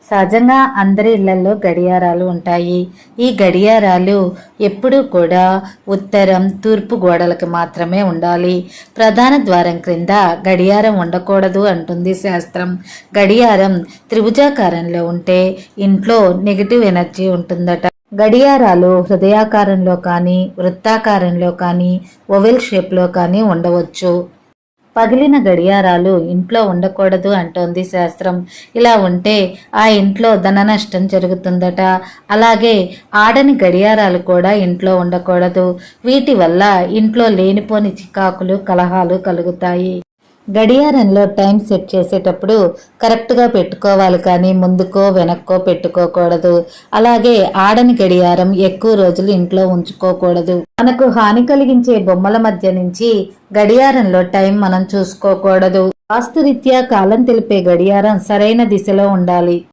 సహజంగా అందరి ఇళ్లలో గడియారాలు ఉంటాయి. ఈ గడియారాలు ఎప్పుడూ కూడా ఉత్తరం, తూర్పు గోడలకు మాత్రమే ఉండాలి. ప్రధాన ద్వారం క్రింద గడియారం ఉండకూడదు అంటుంది శాస్త్రం. గడియారం త్రిభుజాకారంలో ఉంటే ఇంట్లో నెగిటివ్ ఎనర్జీ ఉంటుందట. గడియారాలు హృదయాకారంలో కానీ, వృత్తాకారంలో కానీ, ఓవెల్ షేప్లో కానీ ఉండవచ్చు. పగిలిన గడియారాలు ఇంట్లో ఉండకూడదు అంటోంది శాస్త్రం. ఇలా ఉంటే ఆ ఇంట్లో ధన నష్టం జరుగుతుందట. అలాగే ఆడని గడియారాలు కూడా ఇంట్లో ఉండకూడదు. వీటి వల్ల ఇంట్లో లేనిపోని చికాకులు, కలహాలు కలుగుతాయి. గడియారంలో టైం సెట్ చేసేటప్పుడు కరెక్ట్గా పెట్టుకోవాలి, కానీ ముందుకో వెనక్కో పెట్టుకోకూడదు. అలాగే ఆడని గడియారం ఎక్కువ రోజులు ఇంట్లో ఉంచుకోకూడదు. మనకు హాని కలిగించే బొమ్మల మధ్య నుంచి గడియారంలో టైం మనం చూసుకోకూడదు. వాస్తురీత్యా కాలం తెలిపే గడియారం సరైన దిశలో ఉండాలి.